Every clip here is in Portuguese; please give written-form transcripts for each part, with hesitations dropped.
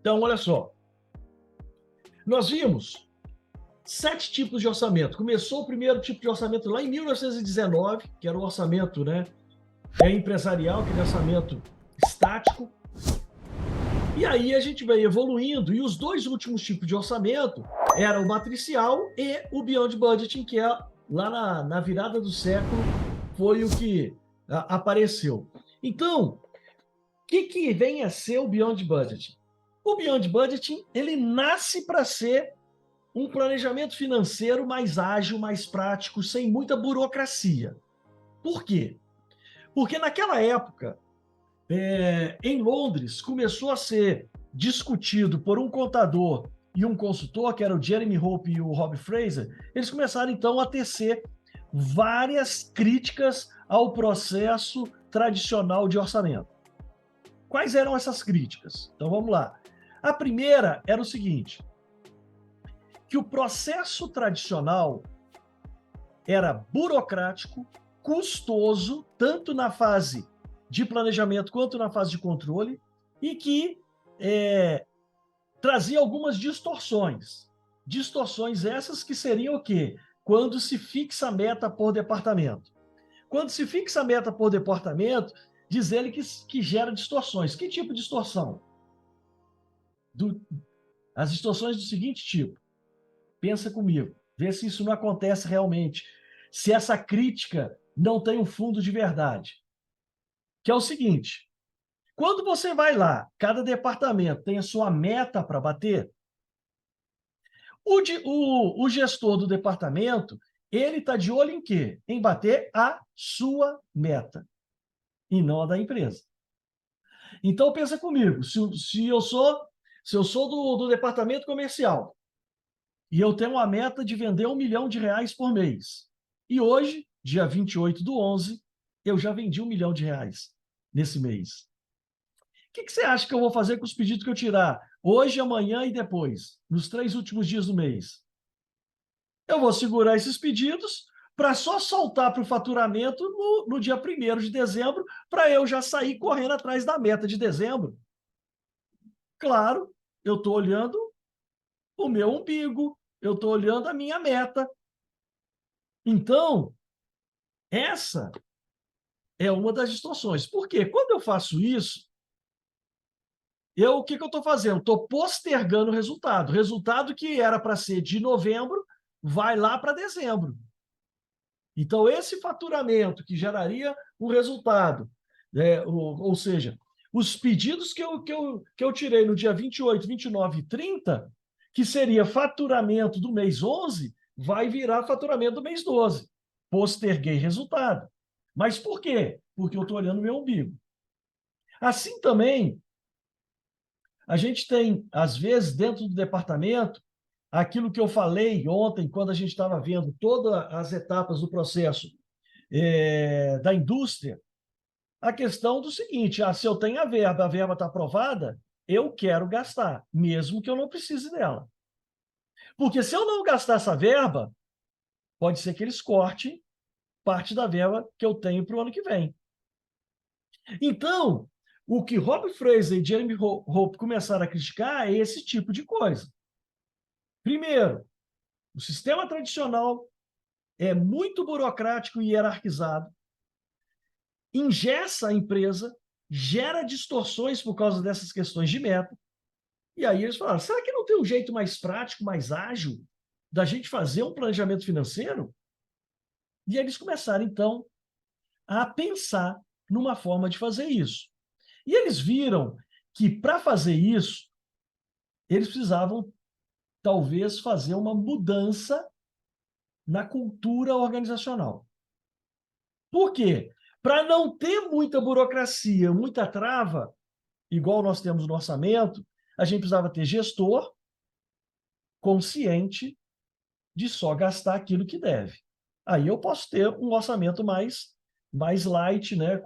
Então, olha só, nós vimos 7 tipos de orçamento. Começou o primeiro tipo de orçamento lá em 1919, que era o orçamento, né, empresarial, aquele orçamento estático. E aí a gente vai evoluindo, e os dois últimos tipos de orçamento eram o matricial e o Beyond Budgeting, que é lá na virada do século, foi o que apareceu. Então, o que vem a ser o Beyond Budgeting? O Beyond Budgeting, ele nasce para ser um planejamento financeiro mais ágil, mais prático, sem muita burocracia. Por quê? Porque naquela época, em Londres, começou a ser discutido por um contador e um consultor, que era o Jeremy Hope e o Rob Fraser. Eles começaram, então, a tecer várias críticas ao processo tradicional de orçamento. Quais eram essas críticas? Então, vamos lá. A primeira era o seguinte, que o processo tradicional era burocrático, custoso, tanto na fase de planejamento quanto na fase de controle, e que trazia algumas distorções. Distorções essas que seriam o quê? Quando se fixa a meta por departamento. Quando se fixa a meta por departamento, diz ele que gera distorções. Que tipo de distorção? As distorções do seguinte tipo. Pensa comigo, vê se isso não acontece realmente. Se essa crítica não tem um fundo de verdade. Que é o seguinte, quando você vai lá, cada departamento tem a sua meta para bater, o gestor do departamento, ele está de olho em quê? Em bater a sua meta, e não a da empresa. Então, pensa comigo, se eu sou do departamento comercial, e eu tenho uma meta de vender R$1 milhão por mês, e hoje, dia 28/11, eu já vendi R$1 milhão nesse mês. O que você acha que eu vou fazer com os pedidos que eu tirar hoje, amanhã e depois, nos 3 últimos dias do mês? Eu vou segurar esses pedidos para só soltar para o faturamento no dia 1º de dezembro, para eu já sair correndo atrás da meta de dezembro. Claro, eu estou olhando o meu umbigo, eu estou olhando a minha meta. Então, essa é uma das distorções. Por quê? Quando eu faço isso, o que eu estou fazendo? Estou postergando o resultado. O resultado que era para ser de novembro vai lá para dezembro. Então, esse faturamento que geraria um resultado, ou seja, os pedidos que eu tirei no dia 28, 29 e 30, que seria faturamento do mês 11, vai virar faturamento do mês 12. Posterguei resultado. Mas por quê? Porque eu estou olhando o meu umbigo. Assim também, a gente tem, às vezes, dentro do departamento, aquilo que eu falei ontem, quando a gente estava vendo todas as etapas do processo da indústria, a questão do seguinte, se eu tenho a verba está aprovada, eu quero gastar, mesmo que eu não precise dela. Porque se eu não gastar essa verba, pode ser que eles cortem parte da verba que eu tenho para o ano que vem. Então, o que Rob Fraser e Jeremy Hope começaram a criticar é esse tipo de coisa. Primeiro, o sistema tradicional é muito burocrático e hierarquizado, engessa a empresa, gera distorções por causa dessas questões de meta. E aí eles falaram, será que não tem um jeito mais prático, mais ágil da gente fazer um planejamento financeiro? E eles começaram, então, a pensar numa forma de fazer isso. E eles viram que, para fazer isso, eles precisavam, talvez, fazer uma mudança na cultura organizacional. Por quê? Para não ter muita burocracia, muita trava, igual nós temos no orçamento, a gente precisava ter gestor consciente de só gastar aquilo que deve. Aí eu posso ter um orçamento mais light, né,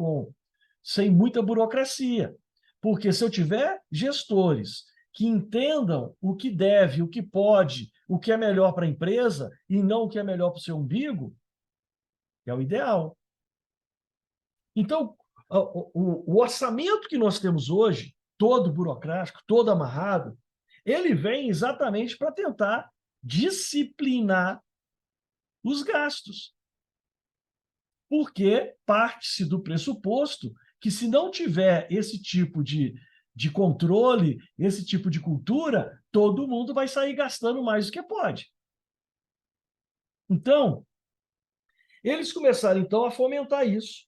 sem muita burocracia. Porque se eu tiver gestores que entendam o que deve, o que pode, o que é melhor para a empresa e não o que é melhor para o seu umbigo, é o ideal. Então, o orçamento que nós temos hoje, todo burocrático, todo amarrado, ele vem exatamente para tentar disciplinar os gastos. Porque parte-se do pressuposto que, se não tiver esse tipo de controle, esse tipo de cultura, todo mundo vai sair gastando mais do que pode. Então, eles começaram, então, a fomentar isso.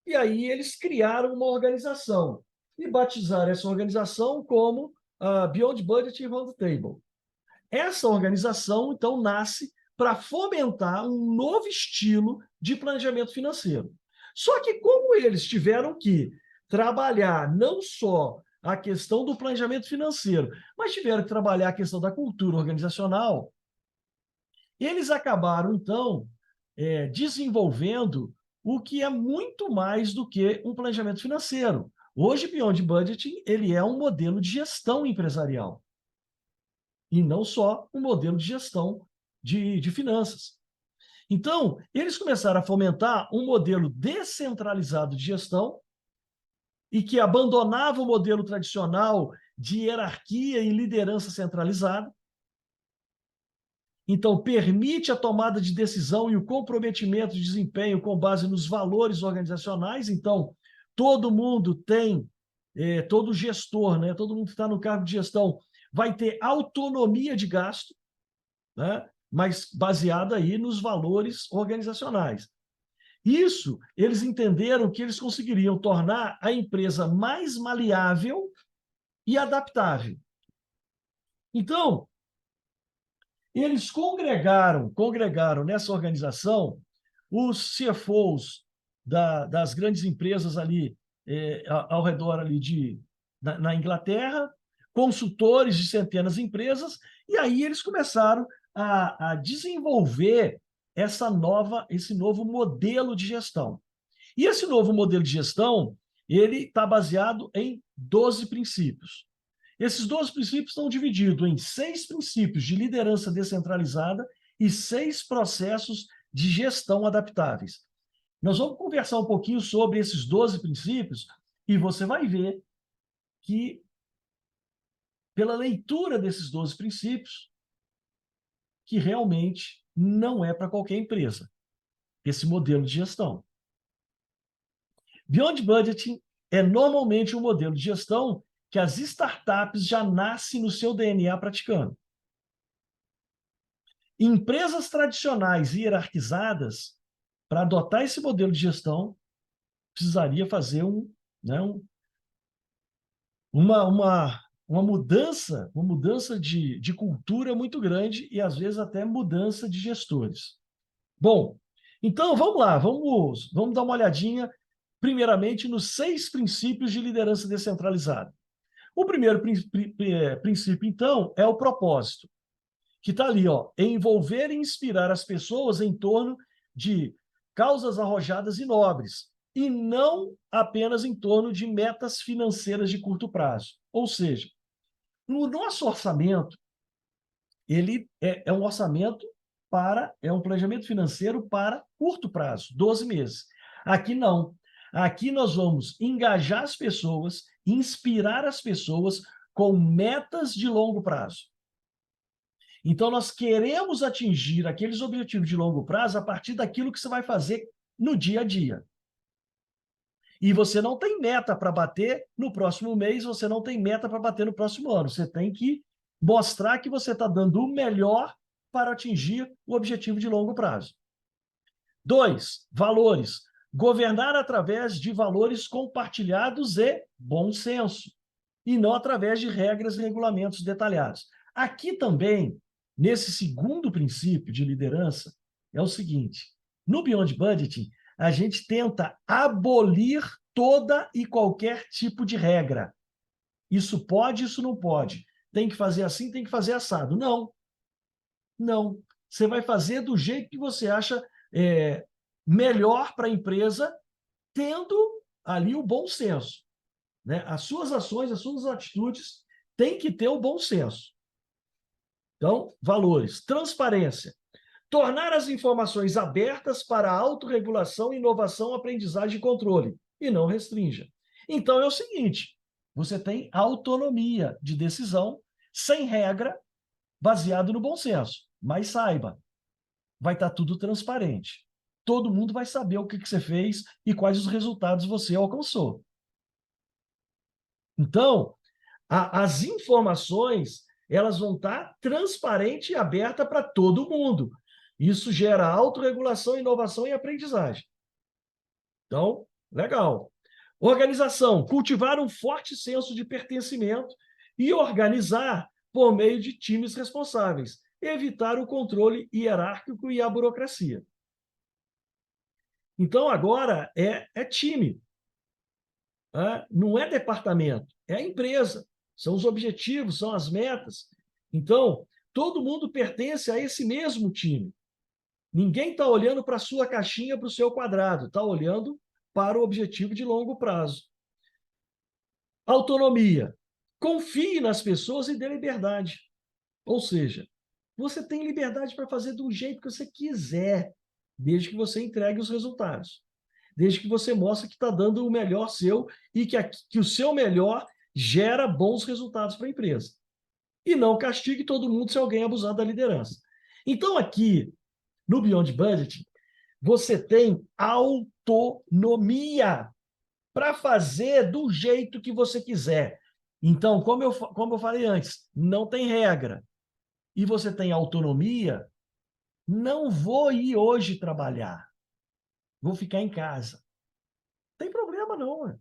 E aí eles criaram uma organização e batizaram essa organização como Beyond Budget Round Table. Essa organização, então, nasce para fomentar um novo estilo de planejamento financeiro. Só que, como eles tiveram que trabalhar não só a questão do planejamento financeiro, mas tiveram que trabalhar a questão da cultura organizacional, eles acabaram, então, desenvolvendo o que é muito mais do que um planejamento financeiro. Hoje, Beyond Budgeting, ele é um modelo de gestão empresarial e não só um modelo de gestão de finanças. Então, eles começaram a fomentar um modelo descentralizado de gestão e que abandonava o modelo tradicional de hierarquia e liderança centralizada. Então, permite a tomada de decisão e o comprometimento de desempenho com base nos valores organizacionais. Então, todo mundo tem, todo gestor, né, todo mundo que está no cargo de gestão vai ter autonomia de gasto, né, mas baseada aí nos valores organizacionais. Isso, eles entenderam que eles conseguiriam tornar a empresa mais maleável e adaptável. Então, eles congregaram nessa organização os CFOs das grandes empresas ali ao redor ali na Inglaterra, consultores de centenas de empresas, e aí eles começaram a desenvolver esse novo modelo de gestão. E esse novo modelo de gestão, ele está baseado em 12 princípios. Esses 12 princípios estão divididos em 6 princípios de liderança descentralizada e 6 processos de gestão adaptáveis. Nós vamos conversar um pouquinho sobre esses 12 princípios e você vai ver que, pela leitura desses 12 princípios, que realmente não é para qualquer empresa esse modelo de gestão. Beyond Budgeting é normalmente um modelo de gestão que as startups já nascem no seu DNA praticando. Empresas tradicionais e hierarquizadas, para adotar esse modelo de gestão, precisaria fazer uma mudança de cultura muito grande e, às vezes, até mudança de gestores. Bom, então, vamos lá, vamos dar uma olhadinha, primeiramente, nos 6 princípios de liderança descentralizada. O primeiro princípio, então, é o propósito, que está ali, ó, envolver e inspirar as pessoas em torno de causas arrojadas e nobres, e não apenas em torno de metas financeiras de curto prazo. Ou seja, no nosso orçamento, ele é um orçamento é um planejamento financeiro para curto prazo, 12 meses. Aqui não. Aqui nós vamos engajar as pessoas, inspirar as pessoas com metas de longo prazo. Então, nós queremos atingir aqueles objetivos de longo prazo a partir daquilo que você vai fazer no dia a dia. E você não tem meta para bater no próximo mês, você não tem meta para bater no próximo ano. Você tem que mostrar que você está dando o melhor para atingir o objetivo de longo prazo. 2, valores. Governar através de valores compartilhados e bom senso, e não através de regras e regulamentos detalhados. Aqui também, nesse segundo princípio de liderança, é o seguinte: no Beyond Budgeting, a gente tenta abolir toda e qualquer tipo de regra. Isso pode, isso não pode. Tem que fazer assim, tem que fazer assado. Não. Não. Você vai fazer do jeito que você acha melhor para a empresa, tendo ali o bom senso, né? As suas ações, as suas atitudes têm que ter o bom senso. Então, valores. Transparência. Tornar as informações abertas para autorregulação, inovação, aprendizagem e controle, e não restrinja. Então, é o seguinte: Você tem autonomia de decisão, sem regra, baseado no bom senso. Mas saiba, vai estar tudo transparente. Todo mundo vai saber o que você fez e quais os resultados você alcançou. Então, as informações, elas vão estar transparente e aberta para todo mundo. Isso gera autorregulação, inovação e aprendizagem. Então, legal. Organização, cultivar um forte senso de pertencimento e organizar por meio de times responsáveis, evitar o controle hierárquico e a burocracia. Então, agora é time, né? Não é departamento, é a empresa. São os objetivos, são as metas. Então, todo mundo pertence a esse mesmo time. Ninguém está olhando para a sua caixinha, para o seu quadrado, está olhando para o objetivo de longo prazo. Autonomia. Confie nas pessoas e dê liberdade. Ou seja, você tem liberdade para fazer do jeito que você quiser, desde que você entregue os resultados. Desde que você mostre que está dando o melhor seu e que o seu melhor gera bons resultados para a empresa. E não castigue todo mundo se alguém abusar da liderança. Então, aqui, no Beyond Budgeting, você tem autonomia para fazer do jeito que você quiser. Então, como eu falei antes, não tem regra. E você tem autonomia, não vou ir hoje trabalhar. Vou ficar em casa. Não tem problema, não. Né?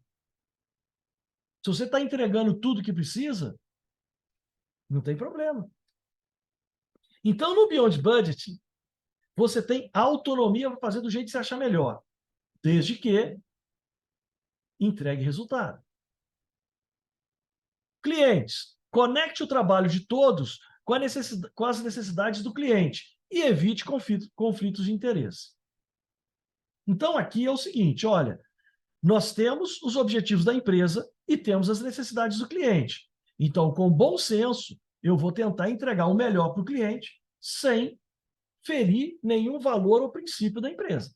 Se você está entregando tudo que precisa, não tem problema. Então, no Beyond Budgeting, você tem autonomia para fazer do jeito que você achar melhor, desde que entregue resultado. Clientes, conecte o trabalho de todos com as necessidades do cliente e evite conflitos de interesse. Então, aqui é o seguinte, olha, nós temos os objetivos da empresa e temos as necessidades do cliente. Então, com bom senso, eu vou tentar entregar o melhor para o cliente sem ferir nenhum valor ou princípio da empresa.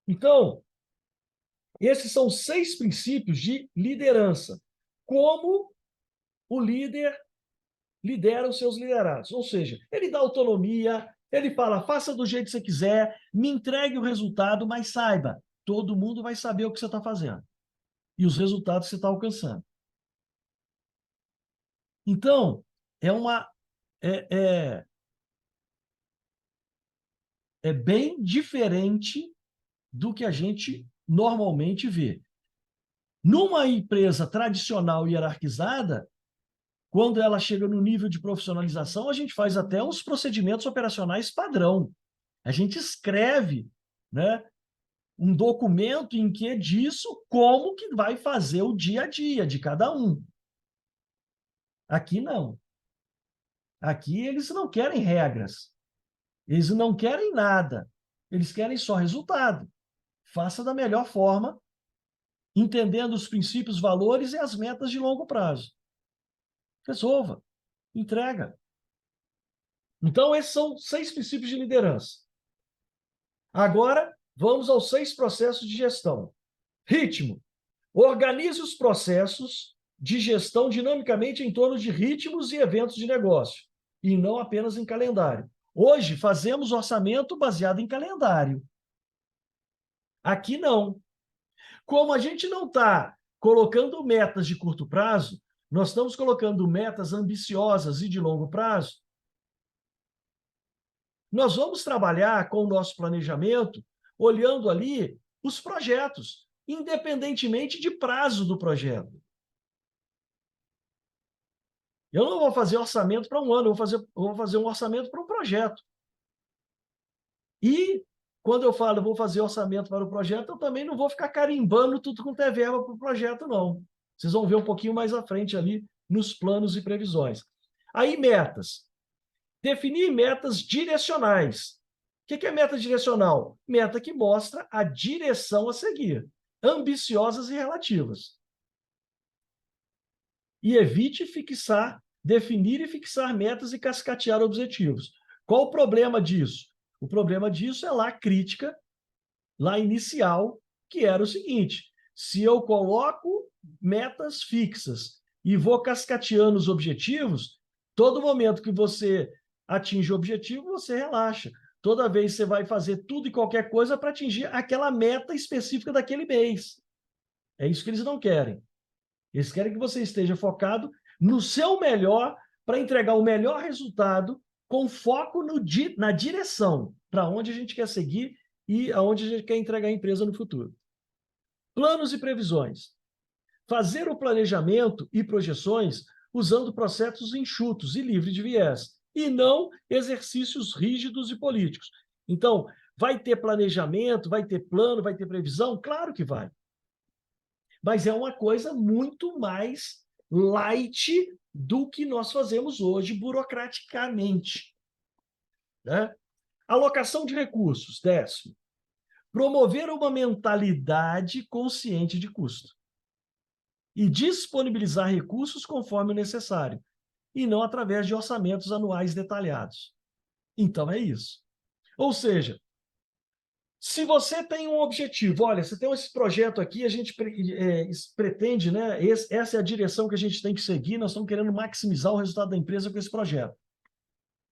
Então, esses são 6 princípios de liderança. Como o líder lidera os seus liderados. Ou seja, ele dá autonomia, ele fala, faça do jeito que você quiser, me entregue o resultado, mas saiba, todo mundo vai saber o que você está fazendo e os resultados que você está alcançando. Então, é bem diferente do que a gente normalmente vê. Numa empresa tradicional e hierarquizada, quando ela chega no nível de profissionalização, a gente faz até uns procedimentos operacionais padrão. A gente escreve, né, um documento em que diz como que vai fazer o dia a dia de cada um. Aqui não. Aqui eles não querem regras. Eles não querem nada. Eles querem só resultado. Faça da melhor forma, entendendo os princípios, valores e as metas de longo prazo. Resolva. Entrega. Então, esses são 6 princípios de liderança. Agora, vamos aos 6 processos de gestão. Ritmo. Organize os processos de gestão dinamicamente em torno de ritmos e eventos de negócio, e não apenas em calendário. Hoje, fazemos orçamento baseado em calendário. Aqui, não. Como a gente não está colocando metas de curto prazo, nós estamos colocando metas ambiciosas e de longo prazo. Nós vamos trabalhar com o nosso planejamento, olhando ali os projetos, independentemente de prazo do projeto. Eu não vou fazer orçamento para um ano, eu vou fazer um orçamento para um projeto. E, quando eu falo vou fazer orçamento para o projeto, eu também não vou ficar carimbando tudo com verba para o projeto, não. Vocês vão ver um pouquinho mais à frente ali nos planos e previsões. Aí, metas. Definir metas direcionais. O que é meta direcional? Meta que mostra a direção a seguir, ambiciosas e relativas. E evite definir e fixar metas e cascatear objetivos. Qual o problema disso? O problema disso é lá a crítica, lá inicial, que era o seguinte, se eu coloco metas fixas e vou cascateando os objetivos, todo momento que você atinge o objetivo, você relaxa. Toda vez você vai fazer tudo e qualquer coisa para atingir aquela meta específica daquele mês. É isso que eles não querem. Eles querem que você esteja focado no seu melhor para entregar o melhor resultado com foco na direção para onde a gente quer seguir e aonde a gente quer entregar a empresa no futuro. Planos e previsões. Fazer o planejamento e projeções usando processos enxutos e livres de viés, e não exercícios rígidos e políticos. Então, vai ter planejamento, vai ter plano, vai ter previsão? Claro que vai. Mas é uma coisa muito mais light do que nós fazemos hoje burocraticamente. Né? Alocação de recursos, 10º. Promover uma mentalidade consciente de custo. E disponibilizar recursos conforme o necessário, e não através de orçamentos anuais detalhados. Então, é isso. Ou seja, se você tem um objetivo, olha, você tem esse projeto aqui, a gente pretende, né? Essa é a direção que a gente tem que seguir, nós estamos querendo maximizar o resultado da empresa com esse projeto.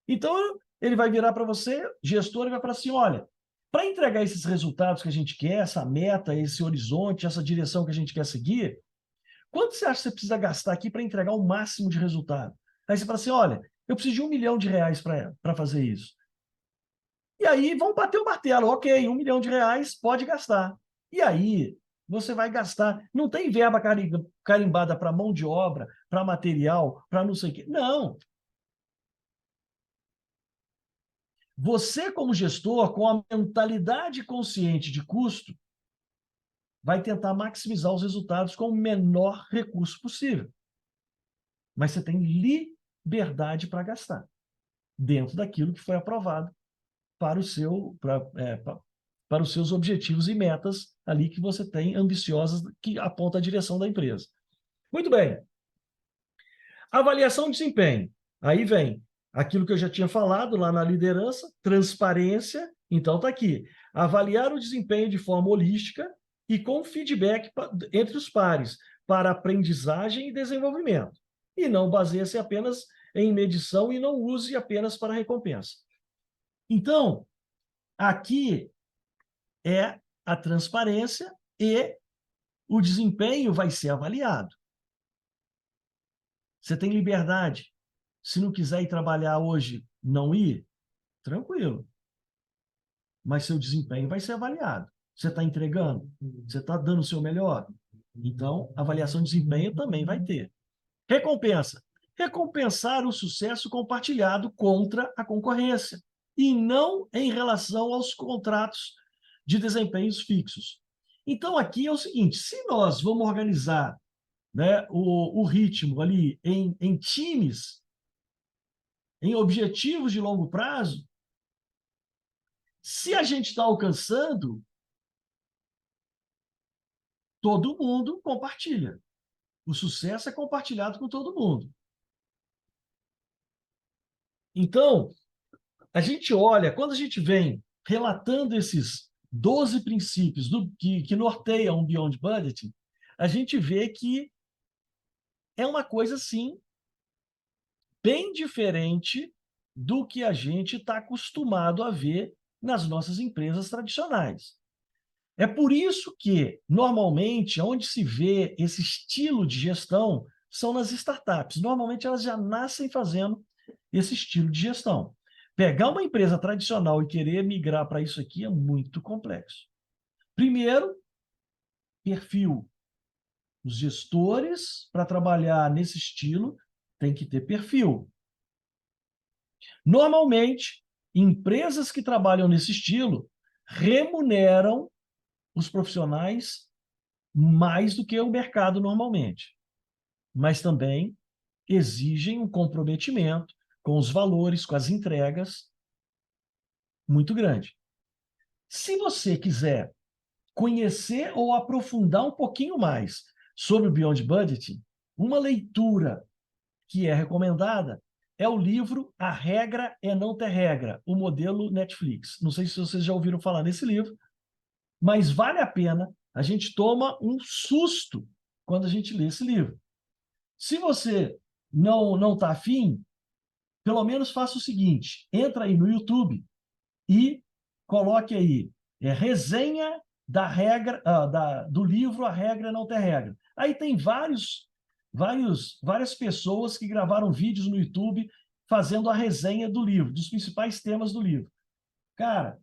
Então, ele vai virar para você, gestor, e vai falar assim, olha, para entregar esses resultados que a gente quer, essa meta, esse horizonte, essa direção que a gente quer seguir, quanto você acha que você precisa gastar aqui para entregar o máximo de resultado? Aí você fala assim, olha, eu preciso de R$1 milhão para fazer isso. E aí vão bater o martelo, ok, R$1 milhão pode gastar. E aí você vai gastar, não tem verba carimbada para mão de obra, para material, para não sei o quê. Não. Você, como gestor, com a mentalidade consciente de custo, vai tentar maximizar os resultados com o menor recurso possível. Mas você tem liberdade para gastar, dentro daquilo que foi aprovado para os seus objetivos e metas ali que você tem ambiciosas, que apontam a direção da empresa. Muito bem. Avaliação de desempenho. Aí vem aquilo que eu já tinha falado lá na liderança, transparência. Então, está aqui. Avaliar o desempenho de forma holística e com feedback entre os pares, para aprendizagem e desenvolvimento. E não baseie-se apenas em medição e não use apenas para recompensa. Então, aqui é a transparência e o desempenho vai ser avaliado. Você tem liberdade. Se não quiser ir trabalhar hoje, não ir, tranquilo. Mas seu desempenho vai ser avaliado. Você está entregando? Você está dando o seu melhor? Então, avaliação de desempenho também vai ter. Recompensa. Recompensar o sucesso compartilhado contra a concorrência e não em relação aos contratos de desempenhos fixos. Então, aqui é o seguinte, se nós vamos organizar, né, o ritmo ali em times, em objetivos de longo prazo, se a gente está alcançando, todo mundo compartilha. O sucesso é compartilhado com todo mundo. Então, a gente olha, quando a gente vem relatando esses 12 princípios que norteiam um Beyond Budgeting, a gente vê que é uma coisa, assim, bem diferente do que a gente está acostumado a ver nas nossas empresas tradicionais. É por isso que, normalmente, onde se vê esse estilo de gestão são nas startups. Normalmente, elas já nascem fazendo esse estilo de gestão. Pegar uma empresa tradicional e querer migrar para isso aqui é muito complexo. Primeiro, perfil. Os gestores, para trabalhar nesse estilo, têm que ter perfil. Normalmente, empresas que trabalham nesse estilo remuneram os profissionais mais do que o mercado normalmente. Mas também exigem um comprometimento com os valores, com as entregas, muito grande. Se você quiser conhecer ou aprofundar um pouquinho mais sobre o Beyond Budgeting, uma leitura que é recomendada é o livro A Regra é Não Ter Regra, o modelo Netflix. Não sei se vocês já ouviram falar nesse livro, mas vale a pena a gente toma um susto quando a gente lê esse livro. Se você não está afim, pelo menos faça o seguinte, entra aí no YouTube e coloque aí resenha da regra, do livro A Regra Não Ter Regra. Aí tem várias pessoas que gravaram vídeos no YouTube fazendo a resenha do livro, dos principais temas do livro. Cara,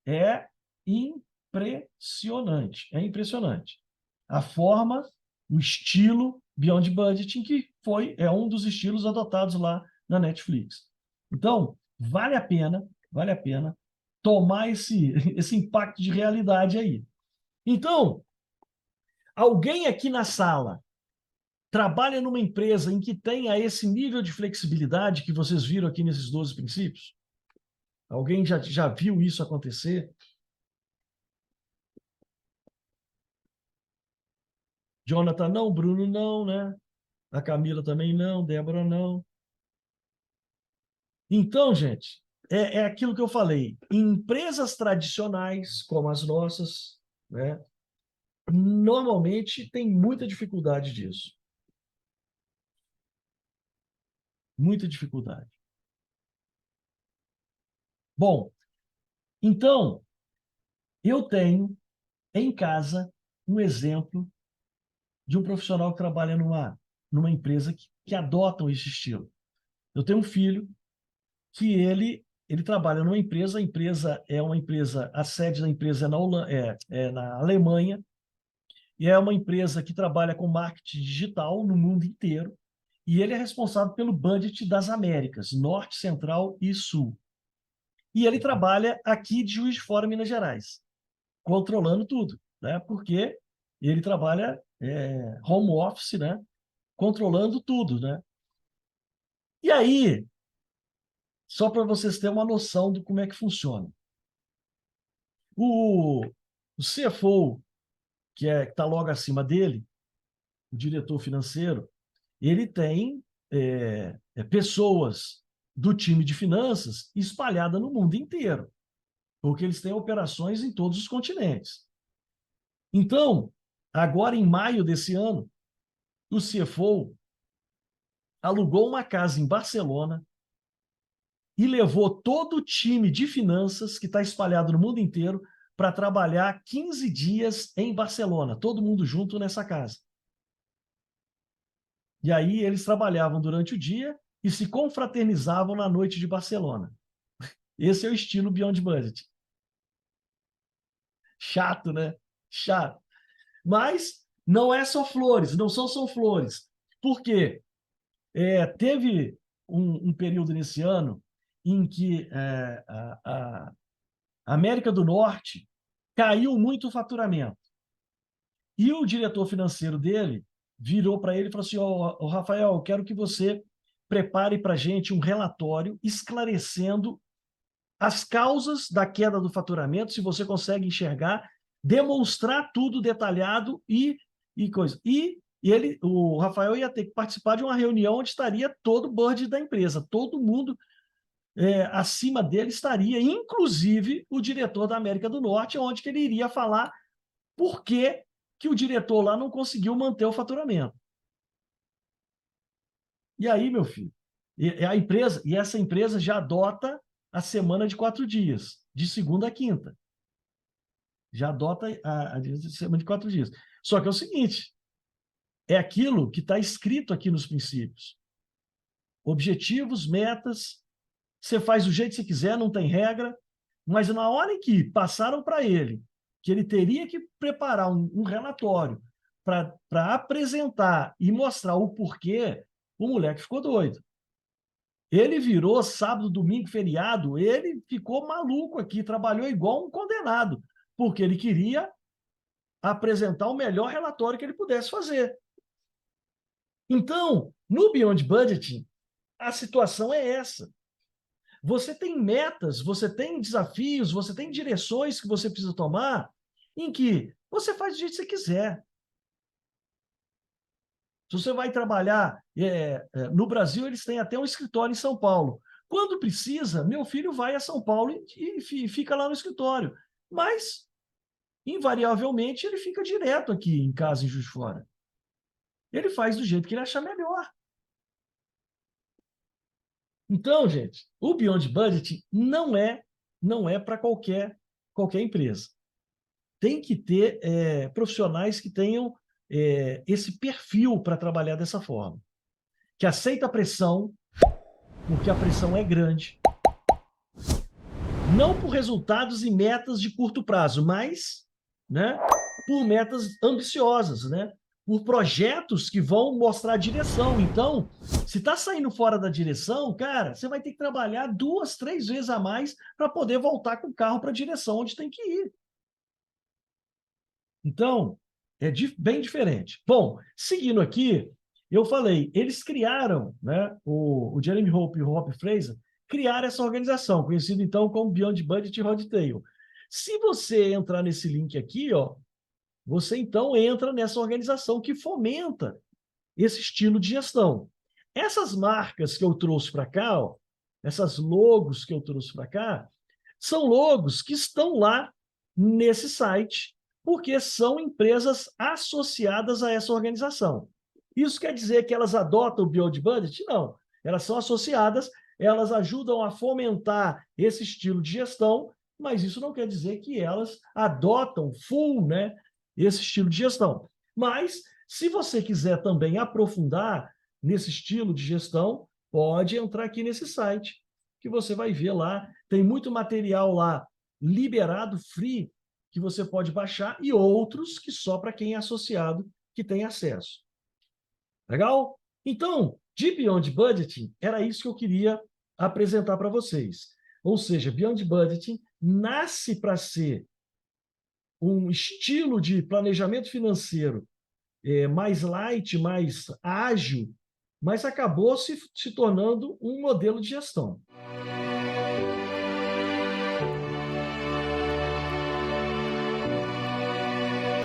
é impressionante, é impressionante. A forma, o estilo Beyond Budgeting, que é um dos estilos adotados lá na Netflix. Então, vale a pena tomar esse impacto de realidade aí. Então, alguém aqui na sala trabalha numa empresa em que tenha esse nível de flexibilidade que vocês viram aqui nesses 12 princípios? Alguém já viu isso acontecer? Jonathan não, Bruno não, né? A Camila também não, Débora não. Então, gente, é aquilo que eu falei. Em empresas tradicionais, como as nossas, né, normalmente tem muita dificuldade disso. Muita dificuldade. Bom, então, eu tenho em casa um exemplo de um profissional que trabalha numa empresa que adotam esse estilo. Eu tenho um filho que ele trabalha numa empresa, a empresa é uma empresa, a sede da empresa é na Alemanha, e é uma empresa que trabalha com marketing digital no mundo inteiro, e ele é responsável pelo budget das Américas, Norte, Central e Sul. E ele trabalha aqui de Juiz de Fora, Minas Gerais, controlando tudo, né? Porque ele trabalha home office, né? Controlando tudo, né? E aí, só para vocês terem uma noção de como é que funciona. O CFO, que está logo acima dele, o diretor financeiro, ele tem pessoas do time de finanças espalhadas no mundo inteiro, porque eles têm operações em todos os continentes. Então, agora em maio desse ano, o CFO alugou uma casa em Barcelona e levou todo o time de finanças que está espalhado no mundo inteiro para trabalhar 15 dias em Barcelona, todo mundo junto nessa casa. E aí eles trabalhavam durante o dia e se confraternizavam na noite de Barcelona. Esse é o estilo Beyond Budget. Chato, né? Chato. Mas não é só flores, não são só flores. Por quê? Teve um período nesse ano em que a América do Norte caiu muito o faturamento. E o diretor financeiro dele virou para ele e falou assim: oh, Rafael, eu quero que você prepare para a gente um relatório esclarecendo as causas da queda do faturamento, se você consegue enxergar, demonstrar tudo detalhado e coisa. E o Rafael ia ter que participar de uma reunião onde estaria todo o board da empresa, todo mundo acima dele estaria, inclusive o diretor da América do Norte, onde que ele iria falar por que o diretor lá não conseguiu manter o faturamento. E aí, meu filho, essa empresa já adota a semana de 4 dias, de segunda a quinta. Já adota a semana de 4 dias. Só que é o seguinte, é aquilo que está escrito aqui nos princípios. Objetivos, metas, você faz do jeito que você quiser, não tem regra, mas na hora em que passaram para ele que ele teria que preparar um relatório para apresentar e mostrar o porquê, o moleque ficou doido. Ele virou sábado, domingo, feriado, ele ficou maluco aqui, trabalhou igual um condenado, porque ele queria apresentar o melhor relatório que ele pudesse fazer. Então, no Beyond Budgeting, a situação é essa. Você tem metas, você tem desafios, você tem direções que você precisa tomar, em que você faz do jeito que você quiser. Se você vai trabalhar no Brasil, eles têm até um escritório em São Paulo. Quando precisa, meu filho vai a São Paulo e fica lá no escritório. Mas, invariavelmente ele fica direto aqui em casa, em Juiz de Fora. Ele faz do jeito que ele achar melhor. Então, gente, o Beyond Budget não é para qualquer empresa. Tem que ter profissionais que tenham esse perfil para trabalhar dessa forma. Que aceita a pressão, porque a pressão é grande. Não por resultados e metas de curto prazo, mas, né, por metas ambiciosas, né? Por projetos que vão mostrar a direção. Então, se está saindo fora da direção, cara, você vai ter que trabalhar 2, 3 vezes a mais para poder voltar com o carro para a direção onde tem que ir. Então, é bem diferente. Bom, seguindo aqui, eu falei, eles criaram, né, o Jeremy Hope e o Rob Fraser, criaram essa organização, conhecida então como Beyond Budget e Rodtail. Se você entrar nesse link aqui, ó, você então entra nessa organização que fomenta esse estilo de gestão. Essas marcas que eu trouxe para cá, ó, essas logos que eu trouxe para cá, são logos que estão lá nesse site, porque são empresas associadas a essa organização. Isso quer dizer que elas adotam o Beyond Budget? Não. Elas são associadas, elas ajudam a fomentar esse estilo de gestão, mas isso não quer dizer que elas adotam full, né, esse estilo de gestão. Mas, se você quiser também aprofundar nesse estilo de gestão, pode entrar aqui nesse site, que você vai ver lá. Tem muito material lá liberado, free, que você pode baixar, e outros que só para quem é associado que tem acesso. Legal? Então, de Beyond Budgeting, era isso que eu queria apresentar para vocês. Ou seja, Beyond Budgeting nasce para ser um estilo de planejamento financeiro mais light, mais ágil, mas acabou se tornando um modelo de gestão.